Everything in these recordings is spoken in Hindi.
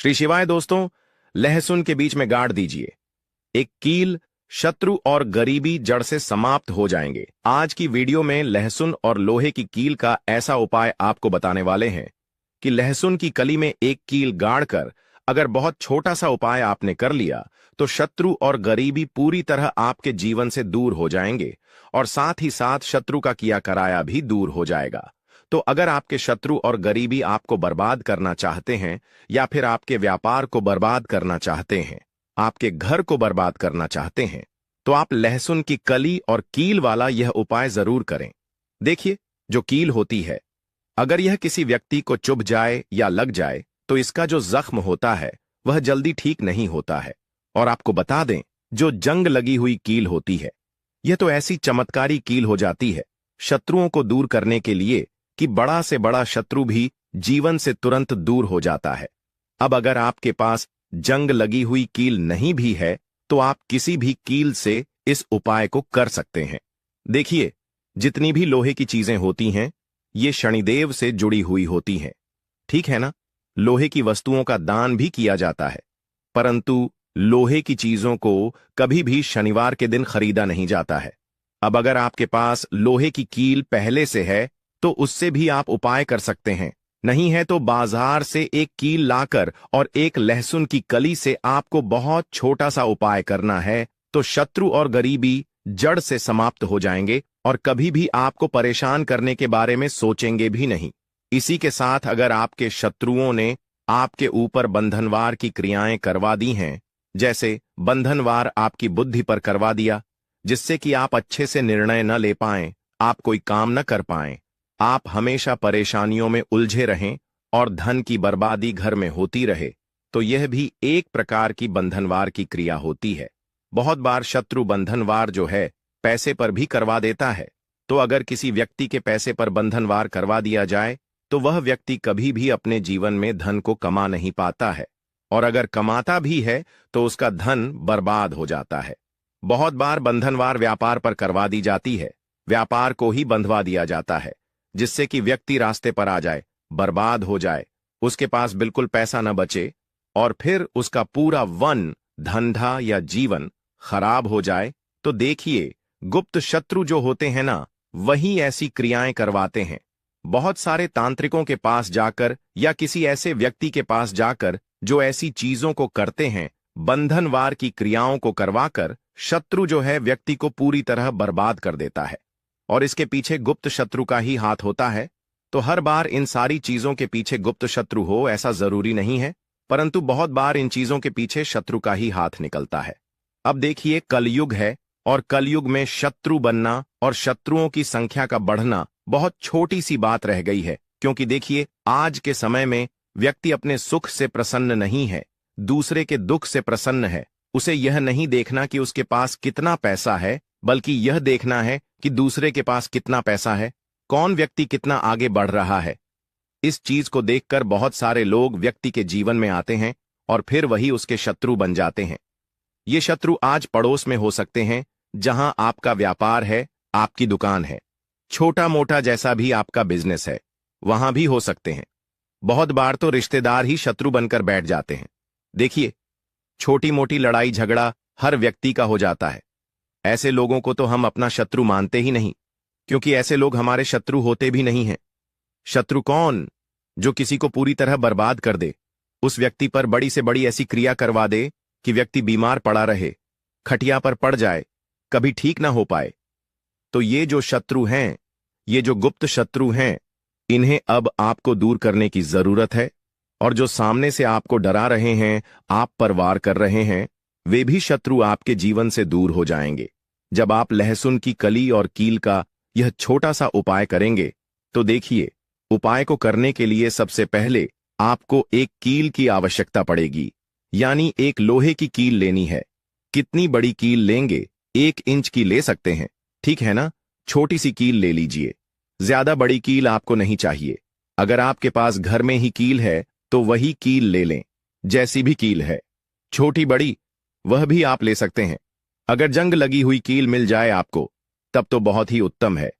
श्री शिवाय दोस्तों, लहसुन के बीच में गाड़ दीजिए। एक कील, शत्रु और गरीबी जड़ से समाप्त हो जाएंगे। आज की वीडियो में लहसुन और लोहे की कील का ऐसा उपाय आपको बताने वाले हैं कि लहसुन की कली में एक कील गाड़कर अगर बहुत छोटा सा उपाय आपने कर लिया तो शत्रु और गरीबी पूरी तरह आपके जीवन से दूर हो जाएंगे और साथ ही साथ शत्रु का किया कराया भी दूर हो जाएगा। तो अगर आपके शत्रु और गरीबी आपको बर्बाद करना चाहते हैं या फिर आपके व्यापार को बर्बाद करना चाहते हैं, आपके घर को बर्बाद करना चाहते हैं, तो आप लहसुन की कली और कील वाला यह उपाय जरूर करें। देखिए, जो कील होती है, अगर यह किसी व्यक्ति को चुभ जाए या लग जाए तो इसका जो जख्म होता है वह जल्दी ठीक नहीं होता है। और आपको बता दें, जो जंग लगी हुई कील होती है, यह तो ऐसी चमत्कारी कील हो जाती है शत्रुओं को दूर करने के लिए कि बड़ा से बड़ा शत्रु भी जीवन से तुरंत दूर हो जाता है। अब अगर आपके पास जंग लगी हुई कील नहीं भी है तो आप किसी भी कील से इस उपाय को कर सकते हैं। देखिए, जितनी भी लोहे की चीजें होती हैं, ये शनिदेव से जुड़ी हुई होती हैं, ठीक है ना। लोहे की वस्तुओं का दान भी किया जाता है, परंतु लोहे की चीजों को कभी भी शनिवार के दिन खरीदा नहीं जाता है। अब अगर आपके पास लोहे की कील पहले से है तो उससे भी आप उपाय कर सकते हैं। नहीं है तो बाजार से एक कील लाकर और एक लहसुन की कली से आपको बहुत छोटा सा उपाय करना है, तो शत्रु और गरीबी जड़ से समाप्त हो जाएंगे और कभी भी आपको परेशान करने के बारे में सोचेंगे भी नहीं। इसी के साथ अगर आपके शत्रुओं ने आपके ऊपर बंधनवार की क्रियाएं करवा दी हैं, जैसे बंधनवार आपकी बुद्धि पर करवा दिया, जिससे कि आप अच्छे से निर्णय न ले पाएं, आप कोई काम न कर पाएं, आप हमेशा परेशानियों में उलझे रहें और धन की बर्बादी घर में होती रहे, तो यह भी एक प्रकार की बंधनवार की क्रिया होती है। बहुत बार शत्रु बंधनवार जो है पैसे पर भी करवा देता है। तो अगर किसी व्यक्ति के पैसे पर बंधनवार करवा दिया जाए तो वह व्यक्ति कभी भी अपने जीवन में धन को कमा नहीं पाता है, और अगर कमाता भी है तो उसका धन बर्बाद हो जाता है। बहुत बार बंधनवार व्यापार पर करवा दी जाती है, व्यापार को ही बंधवा दिया जाता है, जिससे कि व्यक्ति रास्ते पर आ जाए, बर्बाद हो जाए, उसके पास बिल्कुल पैसा न बचे और फिर उसका पूरा वन, धंधा या जीवन खराब हो जाए। तो देखिए, गुप्त शत्रु जो होते हैं ना, वही ऐसी क्रियाएं करवाते हैं। बहुत सारे तांत्रिकों के पास जाकर या किसी ऐसे व्यक्ति के पास जाकर जो ऐसी चीजों को करते हैं, बंधनवार की क्रियाओं को करवाकर शत्रु जो है व्यक्ति को पूरी तरह बर्बाद कर देता है, और इसके पीछे गुप्त शत्रु का ही हाथ होता है। तो हर बार इन सारी चीजों के पीछे गुप्त शत्रु हो ऐसा जरूरी नहीं है, परंतु बहुत बार इन चीजों के पीछे शत्रु का ही हाथ निकलता है। अब देखिए, कलयुग है और कलयुग में शत्रु बनना और शत्रुओं की संख्या का बढ़ना बहुत छोटी सी बात रह गई है, क्योंकि देखिए, आज के समय में व्यक्ति अपने सुख से प्रसन्न नहीं है, दूसरे के दुख से प्रसन्न है। उसे यह नहीं देखना कि उसके पास कितना पैसा है, बल्कि यह देखना है कि दूसरे के पास कितना पैसा है, कौन व्यक्ति कितना आगे बढ़ रहा है। इस चीज को देखकर बहुत सारे लोग व्यक्ति के जीवन में आते हैं और फिर वही उसके शत्रु बन जाते हैं। ये शत्रु आज पड़ोस में हो सकते हैं, जहां आपका व्यापार है, आपकी दुकान है, छोटा मोटा जैसा भी आपका बिजनेस है, वहां भी हो सकते हैं। बहुत बार तो रिश्तेदार ही शत्रु बनकर बैठ जाते हैं। देखिए, छोटी मोटी लड़ाई झगड़ा हर व्यक्ति का हो जाता है। ऐसे लोगों को तो हम अपना शत्रु मानते ही नहीं, क्योंकि ऐसे लोग हमारे शत्रु होते भी नहीं हैं। शत्रु कौन? जो किसी को पूरी तरह बर्बाद कर दे, उस व्यक्ति पर बड़ी से बड़ी ऐसी क्रिया करवा दे कि व्यक्ति बीमार पड़ा रहे, खटिया पर पड़ जाए, कभी ठीक ना हो पाए। तो ये जो शत्रु हैं, ये जो गुप्त शत्रु हैं, इन्हें अब आपको दूर करने की जरूरत है। और जो सामने से आपको डरा रहे हैं, आप पर वार कर रहे हैं, वे भी शत्रु आपके जीवन से दूर हो जाएंगे। जब आप लहसुन की कली और कील का यह छोटा सा उपाय करेंगे, तो देखिए, उपाय को करने के लिए सबसे पहले आपको एक कील की आवश्यकता पड़ेगी, यानी एक लोहे की कील लेनी है। कितनी बड़ी कील लेंगे? 1 इंच की ले सकते हैं, ठीक है ना। छोटी सी कील ले लीजिए, ज्यादा बड़ी कील आपको नहीं चाहिए। अगर आपके पास घर में ही कील है तो वही कील ले लें, जैसी भी कील है, छोटी बड़ी वह भी आप ले सकते हैं। अगर जंग लगी हुई कील मिल जाए आपको, तब तो बहुत ही उत्तम है।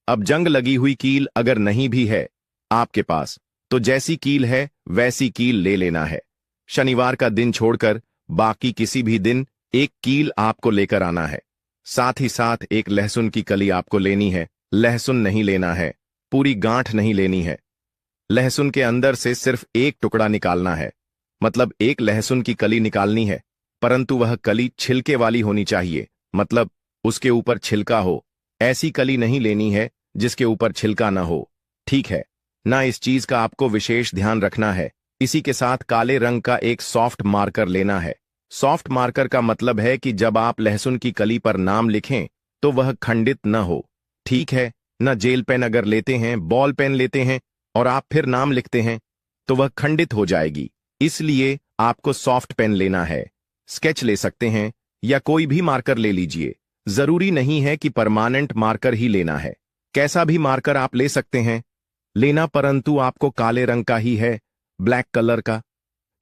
अब जंग लगी हुई कील अगर नहीं भी है आपके पास, तो जैसी कील है वैसी कील ले लेना है। शनिवार का दिन छोड़कर बाकी किसी भी दिन एक कील आपको लेकर आना है। साथ ही साथ एक लहसुन की कली आपको लेनी है। लहसुन नहीं लेना है, पूरी गांठ नहीं लेनी है। लहसुन के अंदर से सिर्फ एक टुकड़ा निकालना है, मतलब एक लहसुन की कली निकालनी है, परंतु वह कली छिलके वाली होनी चाहिए, मतलब उसके ऊपर छिलका हो। ऐसी कली नहीं लेनी है जिसके ऊपर छिलका ना हो, ठीक है ना। इस चीज का आपको विशेष ध्यान रखना है। इसी के साथ काले रंग का एक सॉफ्ट मार्कर लेना है। सॉफ्ट मार्कर का मतलब है कि जब आप लहसुन की कली पर नाम लिखें तो वह खंडित न हो, ठीक है ना। जेल पेन अगर लेते हैं, बॉल पेन लेते हैं और आप फिर नाम लिखते हैं तो वह खंडित हो जाएगी। इसलिए आपको सॉफ्ट पेन लेना है। स्केच ले सकते हैं या कोई भी मार्कर ले लीजिए, जरूरी नहीं है कि परमानेंट मार्कर ही लेना है। कैसा भी मार्कर आप ले सकते हैं लेना, परंतु आपको काले रंग का ही है, ब्लैक कलर का,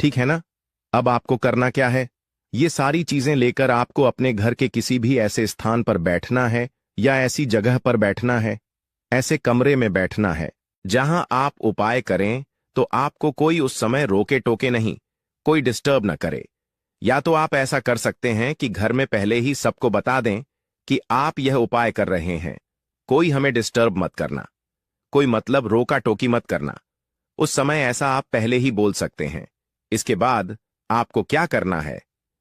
ठीक है ना। अब आपको करना क्या है, ये सारी चीजें लेकर आपको अपने घर के किसी भी ऐसे स्थान पर बैठना है या ऐसी जगह पर बैठना है, ऐसे कमरे में बैठना है जहां आप उपाय करें तो आपको कोई उस समय रोके टोके नहीं, कोई डिस्टर्ब ना करे। या तो आप ऐसा कर सकते हैं कि घर में पहले ही सबको बता दें कि आप यह उपाय कर रहे हैं, कोई हमें डिस्टर्ब मत करना, कोई मतलब रोका टोकी मत करना। उस समय ऐसा आप पहले ही बोल सकते हैं। इसके बाद आपको क्या करना है,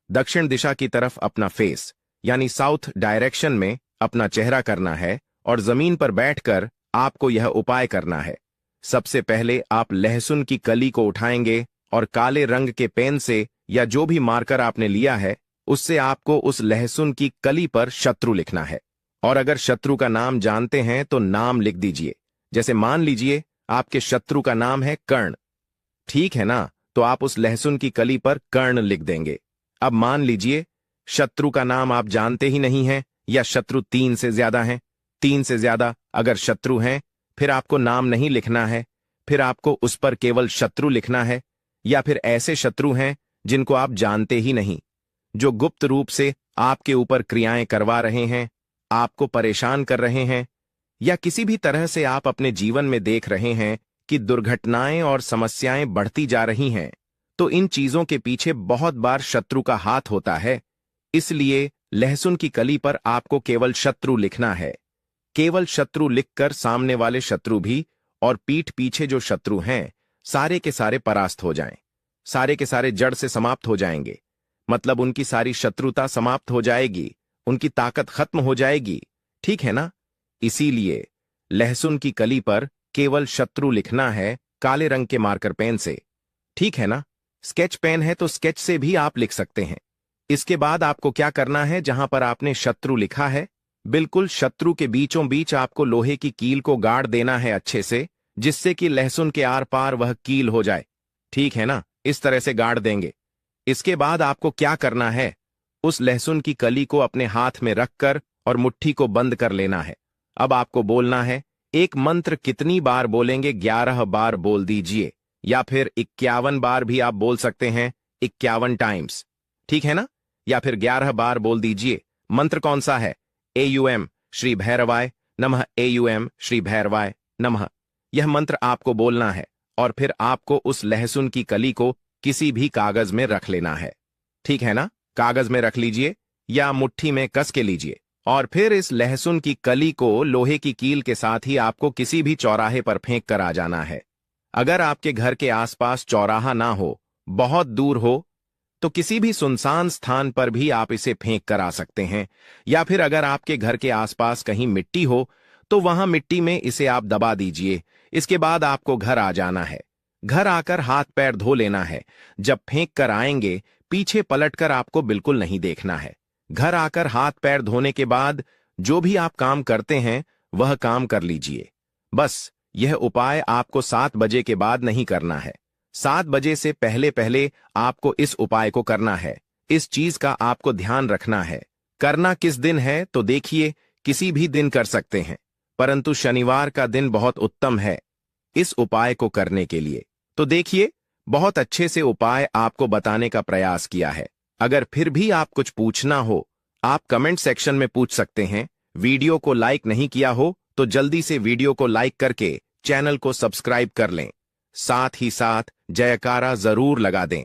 दक्षिण दिशा की तरफ अपना फेस यानी साउथ डायरेक्शन में अपना चेहरा करना है और जमीन पर बैठकर आपको यह उपाय करना है। सबसे पहले आप लहसुन की कली को उठाएंगे और काले रंग के पेन से या जो भी मार्कर आपने लिया है उससे आपको उस लहसुन की कली पर शत्रु लिखना है। और अगर शत्रु का नाम जानते हैं तो नाम लिख दीजिए। जैसे मान लीजिए आपके शत्रु का नाम है कर्ण, ठीक है ना, तो आप उस लहसुन की कली पर कर्ण लिख देंगे। अब मान लीजिए शत्रु का नाम आप जानते ही नहीं हैं या शत्रु 3 से ज्यादा हैं। 3 से ज्यादा अगर शत्रु हैं फिर आपको नाम नहीं लिखना है, फिर आपको उस पर केवल शत्रु लिखना है। या फिर ऐसे शत्रु हैं जिनको आप जानते ही नहीं, जो गुप्त रूप से आपके ऊपर क्रियाएं करवा रहे हैं, आपको परेशान कर रहे हैं, या किसी भी तरह से आप अपने जीवन में देख रहे हैं कि दुर्घटनाएं और समस्याएं बढ़ती जा रही हैं। तो इन चीजों के पीछे बहुत बार शत्रु का हाथ होता है। इसलिए लहसुन की कली पर आपको केवल शत्रु लिखना है। केवल शत्रु लिखकर सामने वाले शत्रु भी और पीठ पीछे जो शत्रु हैं सारे के सारे परास्त हो जाएं, सारे के सारे जड़ से समाप्त हो जाएंगे, मतलब उनकी सारी शत्रुता समाप्त हो जाएगी, उनकी ताकत खत्म हो जाएगी, ठीक है ना। इसीलिए लहसुन की कली पर केवल शत्रु लिखना है काले रंग के मार्कर पेन से, ठीक है ना। स्केच पेन है तो स्केच से भी आप लिख सकते हैं। इसके बाद आपको क्या करना है, जहां पर आपने शत्रु लिखा है बिल्कुल शत्रु के बीचों बीच आपको लोहे की कील को गाड़ देना है अच्छे से, जिससे कि लहसुन के आर पार वह कील हो जाए, ठीक है ना। इस तरह से गाड़ देंगे। इसके बाद आपको क्या करना है, उस लहसुन की कली को अपने हाथ में रखकर और मुट्ठी को बंद कर लेना है। अब आपको बोलना है एक मंत्र। कितनी बार बोलेंगे, 11 बार बोल दीजिए, या फिर 51 बार भी आप बोल सकते हैं, 51 टाइम्स, ठीक है ना। या फिर 11 बार बोल दीजिए। मंत्र कौन सा है, एयूएम श्री भैरवाय नमः, एयूएम श्री भैरवाय नमः। यह मंत्र आपको बोलना है और फिर आपको उस लहसुन की कली को किसी भी कागज में रख लेना है, ठीक है ना। कागज में रख लीजिए या मुट्ठी में कस के लीजिए और फिर इस लहसुन की कली को लोहे की कील के साथ ही आपको किसी भी चौराहे पर फेंक कर आ जाना है। अगर आपके घर के आसपास चौराहा ना हो, बहुत दूर हो, तो किसी भी सुनसान स्थान पर भी आप इसे फेंक कर आ सकते हैं। या फिर अगर आपके घर के आसपास कहीं मिट्टी हो तो वहां मिट्टी में इसे आप दबा दीजिए। इसके बाद आपको घर आ जाना है। घर आकर हाथ पैर धो लेना है। जब फेंक कर आएंगे पीछे पलटकर आपको बिल्कुल नहीं देखना है। घर आकर हाथ पैर धोने के बाद जो भी आप काम करते हैं वह काम कर लीजिए। बस यह उपाय आपको 7 बजे के बाद नहीं करना है। 7 बजे से पहले पहले आपको इस उपाय को करना है। इस चीज का आपको ध्यान रखना है। करना किस दिन है तो देखिए, किसी भी दिन कर सकते हैं, परंतु शनिवार का दिन बहुत उत्तम है इस उपाय को करने के लिए। तो देखिए, बहुत अच्छे से उपाय आपको बताने का प्रयास किया है। अगर फिर भी आप कुछ पूछना हो, आप कमेंट सेक्शन में पूछ सकते हैं। वीडियो को लाइक नहीं किया हो तो जल्दी से वीडियो को लाइक करके चैनल को सब्सक्राइब कर लें। साथ ही साथ जयकारा जरूर लगा दें।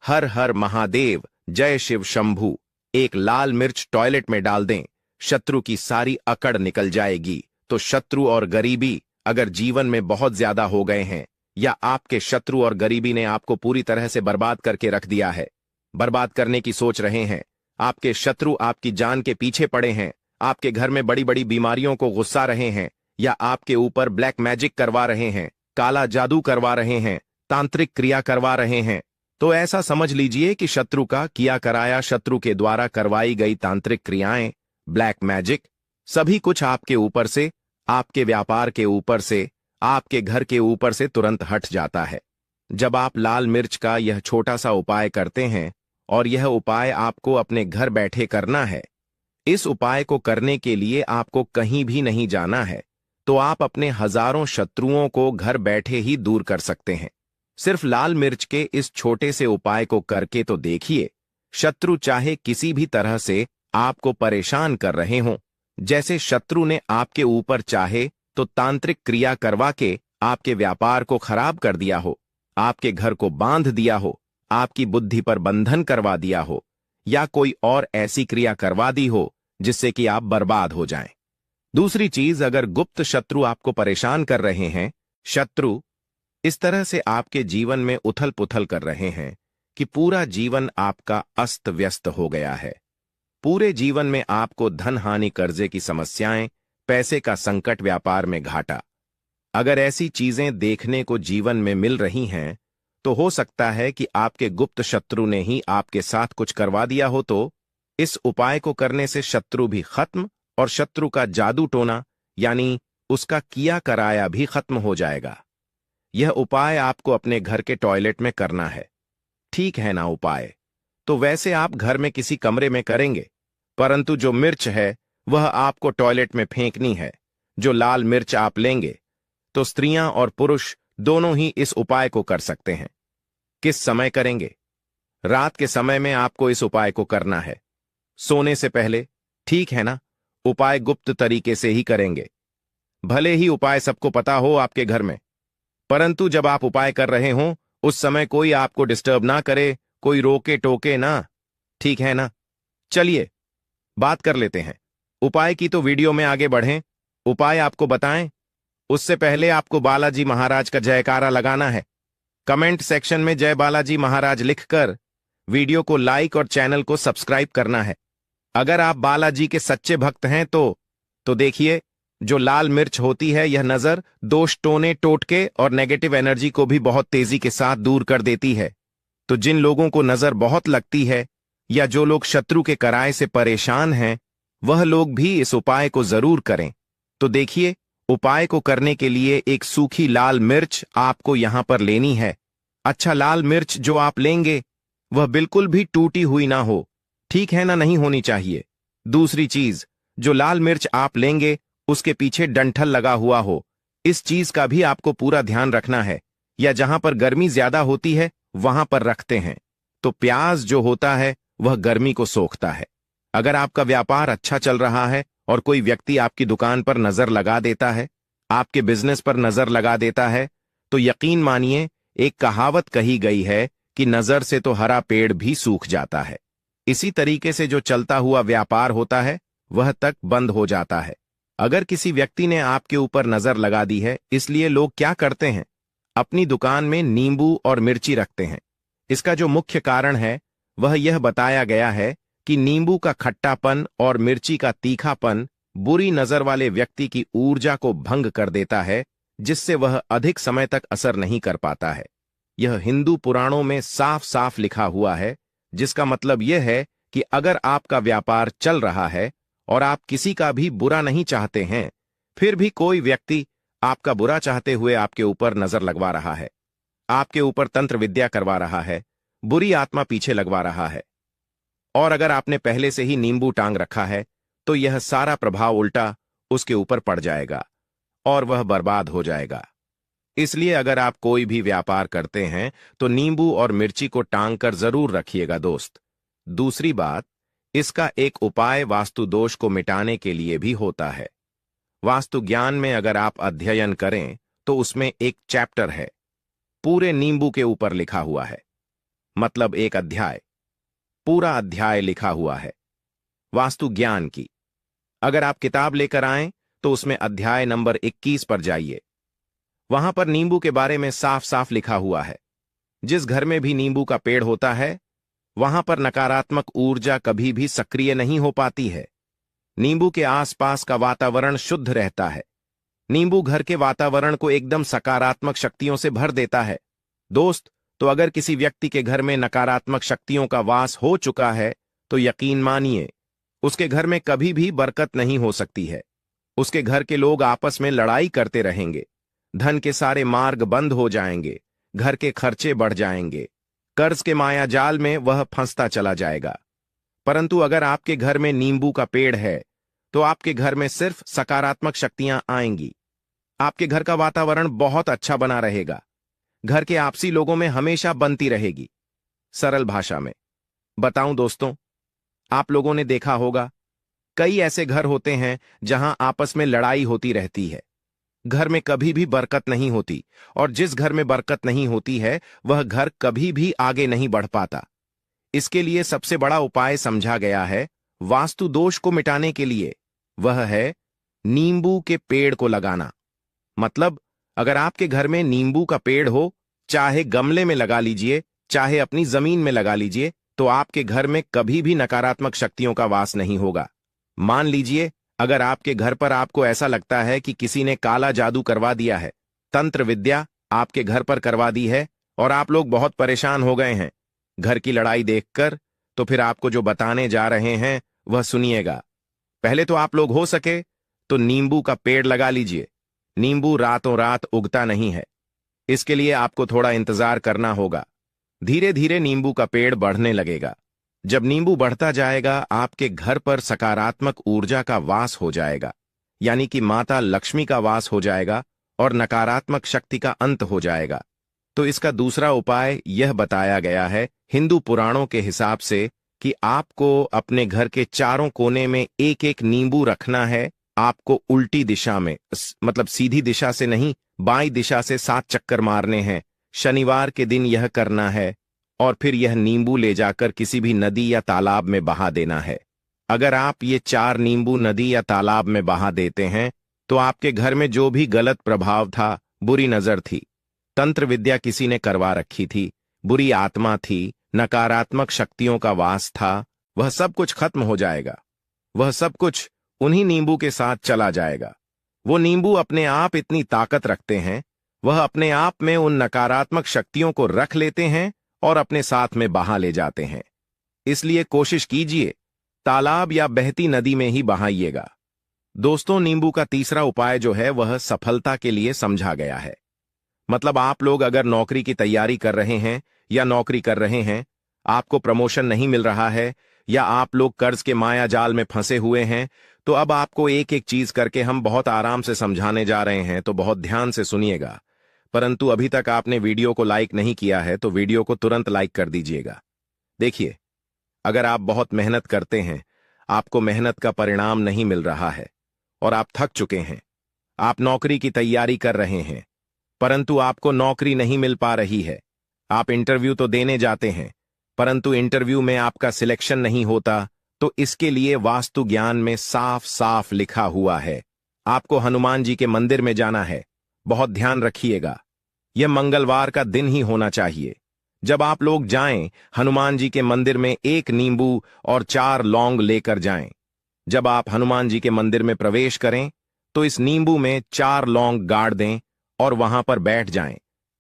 हर हर महादेव, जय शिव शंभू। एक लाल मिर्च टॉयलेट में डाल दें, शत्रु की सारी अकड़ निकल जाएगी। तो शत्रु और गरीबी अगर जीवन में बहुत ज्यादा हो गए हैं, या आपके शत्रु और गरीबी ने आपको पूरी तरह से बर्बाद करके रख दिया है, बर्बाद करने की सोच रहे हैं, आपके शत्रु आपकी जान के पीछे पड़े हैं, आपके घर में बड़ी बड़ी बीमारियों को गुस्सा रहे हैं, या आपके ऊपर ब्लैक मैजिक करवा रहे हैं, काला जादू करवा रहे हैं, तांत्रिक क्रिया करवा रहे हैं, तो ऐसा समझ लीजिए कि शत्रु का किया कराया, शत्रु के द्वारा करवाई गई तांत्रिक क्रियाएं, ब्लैक मैजिक, सभी कुछ आपके ऊपर से, आपके व्यापार के ऊपर से, आपके घर के ऊपर से तुरंत हट जाता है। जब आप लाल मिर्च का यह छोटा सा उपाय करते हैं, और यह उपाय आपको अपने घर बैठे करना है, इस उपाय को करने के लिए आपको कहीं भी नहीं जाना है, तो आप अपने हजारों शत्रुओं को घर बैठे ही दूर कर सकते हैं। सिर्फ लाल मिर्च के इस छोटे से उपाय को करके तो देखिए, शत्रु चाहे किसी भी तरह से आपको परेशान कर रहे हों, जैसे शत्रु ने आपके ऊपर चाहे तो तांत्रिक क्रिया करवा के आपके व्यापार को खराब कर दिया हो, आपके घर को बांध दिया हो, आपकी बुद्धि पर बंधन करवा दिया हो, या कोई और ऐसी क्रिया करवा दी हो जिससे कि आप बर्बाद हो जाएं। दूसरी चीज, अगर गुप्त शत्रु आपको परेशान कर रहे हैं, शत्रु इस तरह से आपके जीवन में उथल पुथल कर रहे हैं कि पूरा जीवन आपका अस्त व्यस्त हो गया है, पूरे जीवन में आपको धन हानि, कर्जे की समस्याएं, पैसे का संकट, व्यापार में घाटा, अगर ऐसी चीजें देखने को जीवन में मिल रही हैं, तो हो सकता है कि आपके गुप्त शत्रु ने ही आपके साथ कुछ करवा दिया हो। तो इस उपाय को करने से शत्रु भी खत्म और शत्रु का जादू टोना यानी उसका किया कराया भी खत्म हो जाएगा। यह उपाय आपको अपने घर के टॉयलेट में करना है, ठीक है ना? उपाय तो वैसे आप घर में किसी कमरे में करेंगे, परंतु जो मिर्च है वह आपको टॉयलेट में फेंकनी है। जो लाल मिर्च आप लेंगे, तो स्त्रियां और पुरुष दोनों ही इस उपाय को कर सकते हैं। किस समय करेंगे? रात के समय में आपको इस उपाय को करना है, सोने से पहले, ठीक है ना? उपाय गुप्त तरीके से ही करेंगे, भले ही उपाय सबको पता हो आपके घर में, परंतु जब आप उपाय कर रहे हों उस समय कोई आपको डिस्टर्ब ना करे, कोई रोके टोके ना, ठीक है ना? चलिए बात कर लेते हैं उपाय की। तो वीडियो में आगे बढ़ें, उपाय आपको बताएं उससे पहले आपको बालाजी महाराज का जयकारा लगाना है। कमेंट सेक्शन में जय बालाजी महाराज लिखकर वीडियो को लाइक और चैनल को सब्सक्राइब करना है। अगर आप बालाजी के सच्चे भक्त हैं तो देखिए, जो लाल मिर्च होती है यह नजर, दोष, टोने, टोटके और नेगेटिव एनर्जी को भी बहुत तेजी के साथ दूर कर देती है। तो जिन लोगों को नजर बहुत लगती है या जो लोग शत्रु के कराए से परेशान हैं, वह लोग भी इस उपाय को जरूर करें। तो देखिए, उपाय को करने के लिए एक सूखी लाल मिर्च आपको यहां पर लेनी है। अच्छा, लाल मिर्च जो आप लेंगे वह बिल्कुल भी टूटी हुई ना हो, ठीक है ना? नहीं होनी चाहिए। दूसरी चीज, जो लाल मिर्च आप लेंगे उसके पीछे डंठल लगा हुआ हो, इस चीज का भी आपको पूरा ध्यान रखना है। या जहां पर गर्मी ज्यादा होती है वहां पर रखते हैं, तो प्याज जो होता है वह गर्मी को सोखता है। अगर आपका व्यापार अच्छा चल रहा है और कोई व्यक्ति आपकी दुकान पर नजर लगा देता है, आपके बिजनेस पर नजर लगा देता है, तो यकीन मानिए, एक कहावत कही गई है कि नजर से तो हरा पेड़ भी सूख जाता है। इसी तरीके से जो चलता हुआ व्यापार होता है वह तक बंद हो जाता है। अगर किसी व्यक्ति ने आपके ऊपर नजर लगा दी है, इसलिए लोग क्या करते हैं, अपनी दुकान में नींबू और मिर्ची रखते हैं। इसका जो मुख्य कारण है वह यह बताया गया है कि नींबू का खट्टापन और मिर्ची का तीखापन बुरी नजर वाले व्यक्ति की ऊर्जा को भंग कर देता है, जिससे वह अधिक समय तक असर नहीं कर पाता है। यह हिंदू पुराणों में साफ साफ लिखा हुआ है, जिसका मतलब यह है कि अगर आपका व्यापार चल रहा है और आप किसी का भी बुरा नहीं चाहते हैं, फिर भी कोई व्यक्ति आपका बुरा चाहते हुए आपके ऊपर नजर लगवा रहा है, आपके ऊपर तंत्र विद्या करवा रहा है, बुरी आत्मा पीछे लगवा रहा है, और अगर आपने पहले से ही नींबू टांग रखा है, तो यह सारा प्रभाव उल्टा उसके ऊपर पड़ जाएगा और वह बर्बाद हो जाएगा। इसलिए अगर आप कोई भी व्यापार करते हैं तो नींबू और मिर्ची को टांग कर जरूर रखिएगा दोस्त। दूसरी बात, इसका एक उपाय वास्तु दोष को मिटाने के लिए भी होता है। वास्तु ज्ञान में अगर आप अध्ययन करें तो उसमें एक चैप्टर है, पूरे नींबू के ऊपर लिखा हुआ है, मतलब एक अध्याय, पूरा अध्याय लिखा हुआ है वास्तु ज्ञान की। अगर आप किताब लेकर आएं तो उसमें अध्याय नंबर 21 पर जाइए। वहां पर नींबू के बारे में साफ साफ लिखा हुआ है। जिस घर में भी नींबू का पेड़ होता है वहां पर नकारात्मक ऊर्जा कभी भी सक्रिय नहीं हो पाती है। नींबू के आसपास का वातावरण शुद्ध रहता है। नींबू घर के वातावरण को एकदम सकारात्मक शक्तियों से भर देता है। दोस्त, तो अगर किसी व्यक्ति के घर में नकारात्मक शक्तियों का वास हो चुका है तो यकीन मानिए उसके घर में कभी भी बरकत नहीं हो सकती है। उसके घर के लोग आपस में लड़ाई करते रहेंगे, धन के सारे मार्ग बंद हो जाएंगे, घर के खर्चे बढ़ जाएंगे, कर्ज के माया जाल में वह फंसता चला जाएगा। परंतु अगर आपके घर में नींबू का पेड़ है तो आपके घर में सिर्फ सकारात्मक शक्तियां आएंगी। आपके घर का वातावरण बहुत अच्छा बना रहेगा। घर के आपसी लोगों में हमेशा बनती रहेगी। सरल भाषा में बताऊं दोस्तों, आप लोगों ने देखा होगा कई ऐसे घर होते हैं जहां आपस में लड़ाई होती रहती है। घर में कभी भी बरकत नहीं होती, और जिस घर में बरकत नहीं होती है वह घर कभी भी आगे नहीं बढ़ पाता। इसके लिए सबसे बड़ा उपाय समझा गया है वास्तु दोष को मिटाने के लिए, वह है नींबू के पेड़ को लगाना। मतलब अगर आपके घर में नींबू का पेड़ हो, चाहे गमले में लगा लीजिए चाहे अपनी जमीन में लगा लीजिए, तो आपके घर में कभी भी नकारात्मक शक्तियों का वास नहीं होगा। मान लीजिए अगर आपके घर पर आपको ऐसा लगता है कि किसी ने काला जादू करवा दिया है, तंत्र विद्या आपके घर पर करवा दी है और आप लोग बहुत परेशान हो गए हैं घर की लड़ाई देखकर, तो फिर आपको जो बताने जा रहे हैं वह सुनिएगा। पहले तो आप लोग हो सके तो नींबू का पेड़ लगा लीजिए। नींबू रातों रात उगता नहीं है, इसके लिए आपको थोड़ा इंतजार करना होगा। धीरे धीरे नींबू का पेड़ बढ़ने लगेगा। जब नींबू बढ़ता जाएगा आपके घर पर सकारात्मक ऊर्जा का वास हो जाएगा, यानी कि माता लक्ष्मी का वास हो जाएगा और नकारात्मक शक्ति का अंत हो जाएगा। तो इसका दूसरा उपाय यह बताया गया है हिंदू पुराणों के हिसाब से कि आपको अपने घर के चारों कोने में एक एक नींबू रखना है। आपको उल्टी दिशा में, मतलब सीधी दिशा से नहीं, बाईं दिशा से 7 चक्कर मारने हैं। शनिवार के दिन यह करना है और फिर यह नींबू ले जाकर किसी भी नदी या तालाब में बहा देना है। अगर आप ये 4 नींबू नदी या तालाब में बहा देते हैं तो आपके घर में जो भी गलत प्रभाव था, बुरी नजर थी, तंत्र विद्या किसी ने करवा रखी थी, बुरी आत्मा थी, नकारात्मक शक्तियों का वास था, वह सब कुछ खत्म हो जाएगा। वह सब कुछ उन्हीं नींबू के साथ चला जाएगा। वो नींबू अपने आप इतनी ताकत रखते हैं, वह अपने आप में उन नकारात्मक शक्तियों को रख लेते हैं और अपने साथ में बहा ले जाते हैं। इसलिए कोशिश कीजिए तालाब या बहती नदी में ही बहाइएगा। दोस्तों, नींबू का तीसरा उपाय जो है वह सफलता के लिए समझा गया है। मतलब आप लोग अगर नौकरी की तैयारी कर रहे हैं या नौकरी कर रहे हैं, आपको प्रमोशन नहीं मिल रहा है, या आप लोग कर्ज के माया जाल में फंसे हुए हैं, तो अब आपको एक एक चीज करके हम बहुत आराम से समझाने जा रहे हैं, तो बहुत ध्यान से सुनिएगा। परंतु अभी तक आपने वीडियो को लाइक नहीं किया है तो वीडियो को तुरंत लाइक कर दीजिएगा। देखिए, अगर आप बहुत मेहनत करते हैं, आपको मेहनत का परिणाम नहीं मिल रहा है और आप थक चुके हैं, आप नौकरी की तैयारी कर रहे हैं परंतु आपको नौकरी नहीं मिल पा रही है, आप इंटरव्यू तो देने जाते हैं परंतु इंटरव्यू में आपका सिलेक्शन नहीं होता, तो इसके लिए वास्तु ज्ञान में साफ साफ लिखा हुआ है आपको हनुमान जी के मंदिर में जाना है। बहुत ध्यान रखिएगा, यह मंगलवार का दिन ही होना चाहिए। जब आप लोग जाएं, हनुमान जी के मंदिर में 1 नींबू और 4 लौंग लेकर जाएं। जब आप हनुमान जी के मंदिर में प्रवेश करें तो इस नींबू में 4 लौंग गाड़ दें और वहां पर बैठ जाएं।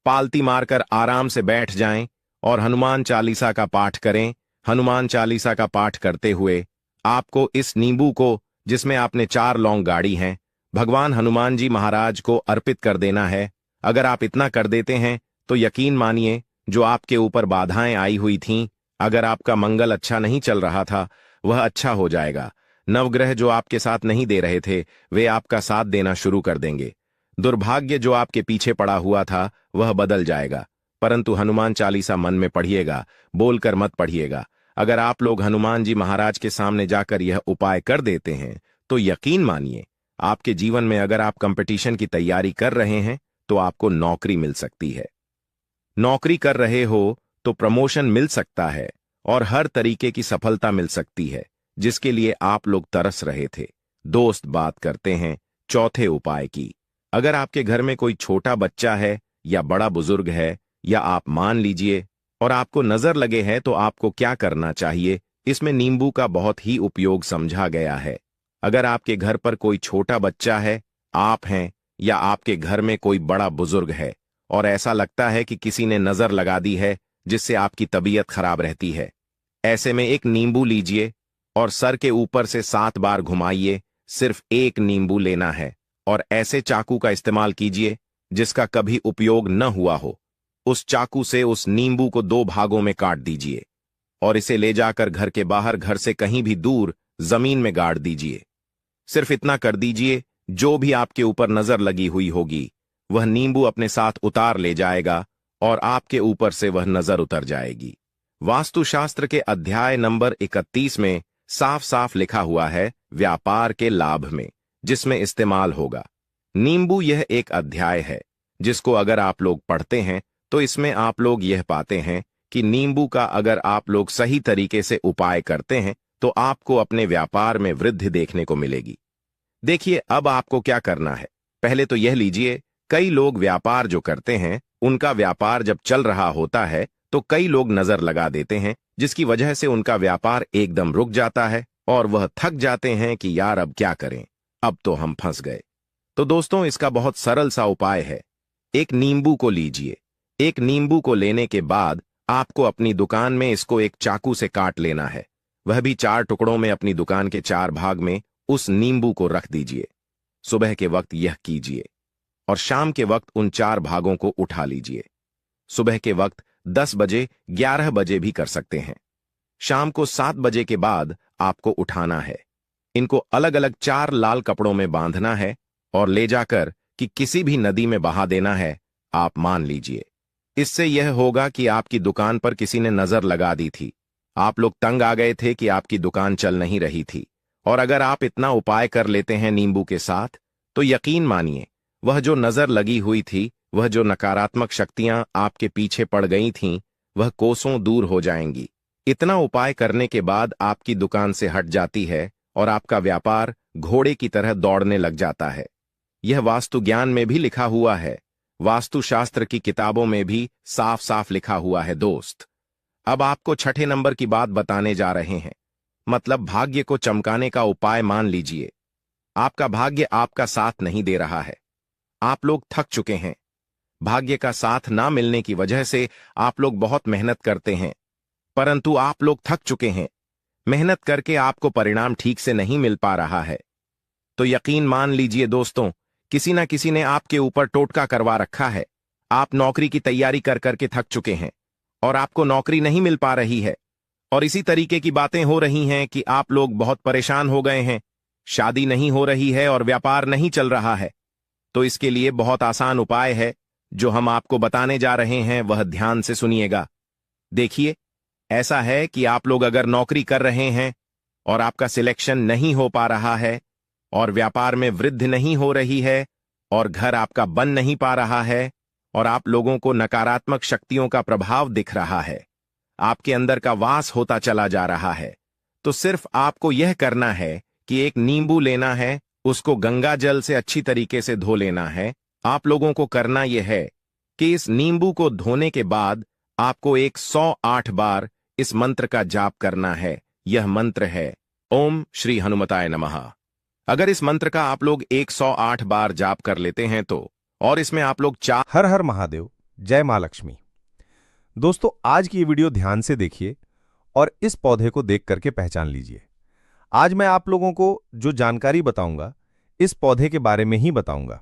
पालती मारकर आराम से बैठ जाएं और हनुमान चालीसा का पाठ करें। हनुमान चालीसा का पाठ करते हुए आपको इस नींबू को, जिसमें आपने 4 लौंग गाड़ी हैं, भगवान हनुमान जी महाराज को अर्पित कर देना है। अगर आप इतना कर देते हैं तो यकीन मानिए जो आपके ऊपर बाधाएं आई हुई थीं, अगर आपका मंगल अच्छा नहीं चल रहा था, वह अच्छा हो जाएगा। नवग्रह जो आपके साथ नहीं दे रहे थे वे आपका साथ देना शुरू कर देंगे। दुर्भाग्य जो आपके पीछे पड़ा हुआ था वह बदल जाएगा। परंतु हनुमान चालीसा मन में पढ़िएगा, बोलकर मत पढ़िएगा। अगर आप लोग हनुमान जी महाराज के सामने जाकर यह उपाय कर देते हैं तो यकीन मानिए आपके जीवन में, अगर आप कंपटीशन की तैयारी कर रहे हैं तो आपको नौकरी मिल सकती है। नौकरी कर रहे हो तो प्रमोशन मिल सकता है और हर तरीके की सफलता मिल सकती है जिसके लिए आप लोग तरस रहे थे। दोस्त, बात करते हैं चौथे उपाय की। अगर आपके घर में कोई छोटा बच्चा है या बड़ा बुजुर्ग है, या आप मान लीजिए और आपको नजर लगे हैं, तो आपको क्या करना चाहिए। इसमें नींबू का बहुत ही उपयोग समझा गया है। अगर आपके घर पर कोई छोटा बच्चा है, आप हैं, या आपके घर में कोई बड़ा बुजुर्ग है और ऐसा लगता है कि किसी ने नजर लगा दी है जिससे आपकी तबीयत खराब रहती है, ऐसे में एक नींबू लीजिए और सर के ऊपर से 7 बार घुमाइए। सिर्फ एक नींबू लेना है और ऐसे चाकू का इस्तेमाल कीजिए जिसका कभी उपयोग न हुआ हो। उस चाकू से उस नींबू को 2 भागों में काट दीजिए और इसे ले जाकर घर के बाहर, घर से कहीं भी दूर जमीन में गाड़ दीजिए। सिर्फ इतना कर दीजिए, जो भी आपके ऊपर नजर लगी हुई होगी वह नींबू अपने साथ उतार ले जाएगा और आपके ऊपर से वह नजर उतर जाएगी। वास्तुशास्त्र के अध्याय नंबर 31 में साफ साफ लिखा हुआ है व्यापार के लाभ में, जिसमें इस्तेमाल होगा नींबू। यह एक अध्याय है जिसको अगर आप लोग पढ़ते हैं तो इसमें आप लोग यह पाते हैं कि नींबू का अगर आप लोग सही तरीके से उपाय करते हैं तो आपको अपने व्यापार में वृद्धि देखने को मिलेगी। देखिए, अब आपको क्या करना है। पहले तो यह लीजिए, कई लोग व्यापार जो करते हैं उनका व्यापार जब चल रहा होता है तो कई लोग नजर लगा देते हैं, जिसकी वजह से उनका व्यापार एकदम रुक जाता है और वह थक जाते हैं कि यार अब क्या करें, अब तो हम फंस गए। तो दोस्तों, इसका बहुत सरल सा उपाय है। एक नींबू को लीजिए। एक नींबू को लेने के बाद आपको अपनी दुकान में इसको एक चाकू से काट लेना है, वह भी 4 टुकड़ों में। अपनी दुकान के 4 भाग में उस नींबू को रख दीजिए। सुबह के वक्त यह कीजिए और शाम के वक्त उन 4 भागों को उठा लीजिए। सुबह के वक्त 10 बजे, 11 बजे भी कर सकते हैं। शाम को 7 बजे के बाद आपको उठाना है। इनको अलग अलग 4 लाल कपड़ों में बांधना है और ले जाकर कि किसी भी नदी में बहा देना है। आप मान लीजिए, इससे यह होगा कि आपकी दुकान पर किसी ने नजर लगा दी थी, आप लोग तंग आ गए थे कि आपकी दुकान चल नहीं रही थी। और अगर आप इतना उपाय कर लेते हैं नींबू के साथ, तो यकीन मानिए वह जो नजर लगी हुई थी, वह जो नकारात्मक शक्तियां आपके पीछे पड़ गई थीं, वह कोसों दूर हो जाएंगी। इतना उपाय करने के बाद आपकी दुकान से हट जाती है और आपका व्यापार घोड़े की तरह दौड़ने लग जाता है। यह वास्तु ज्ञान में भी लिखा हुआ है, वास्तुशास्त्र की किताबों में भी साफ साफ लिखा हुआ है। दोस्त, अब आपको छठे नंबर की बात बताने जा रहे हैं, मतलब भाग्य को चमकाने का उपाय। मान लीजिए आपका भाग्य आपका साथ नहीं दे रहा है, आप लोग थक चुके हैं। भाग्य का साथ ना मिलने की वजह से आप लोग बहुत मेहनत करते हैं, परंतु आप लोग थक चुके हैं। मेहनत करके आपको परिणाम ठीक से नहीं मिल पा रहा है। तो यकीन मान लीजिए दोस्तों, किसी ना किसी ने आपके ऊपर टोटका करवा रखा है। आप नौकरी की तैयारी कर करके थक चुके हैं और आपको नौकरी नहीं मिल पा रही है। और इसी तरीके की बातें हो रही हैं कि आप लोग बहुत परेशान हो गए हैं, शादी नहीं हो रही है और व्यापार नहीं चल रहा है। तो इसके लिए बहुत आसान उपाय है जो हम आपको बताने जा रहे हैं, वह ध्यान से सुनिएगा। देखिए, ऐसा है कि आप लोग अगर नौकरी कर रहे हैं और आपका सिलेक्शन नहीं हो पा रहा है और व्यापार में वृद्धि नहीं हो रही है और घर आपका बन नहीं पा रहा है और आप लोगों को नकारात्मक शक्तियों का प्रभाव दिख रहा है, आपके अंदर का वास होता चला जा रहा है, तो सिर्फ आपको यह करना है कि एक नींबू लेना है, उसको गंगा जल से अच्छी तरीके से धो लेना है। आप लोगों को करना यह है कि इस नींबू को धोने के बाद आपको 108 बार इस मंत्र का जाप करना है। यह मंत्र है ओम श्री हनुमताय नमः। अगर इस मंत्र का आप लोग 108 बार जाप कर लेते हैं तो, और इसमें आप लोग हर हर महादेव, जय मां लक्ष्मी। दोस्तों, आज की ये वीडियो ध्यान से देखिए और इस पौधे को देख करके पहचान लीजिए। आज मैं आप लोगों को जो जानकारी बताऊंगा इस पौधे के बारे में ही बताऊंगा।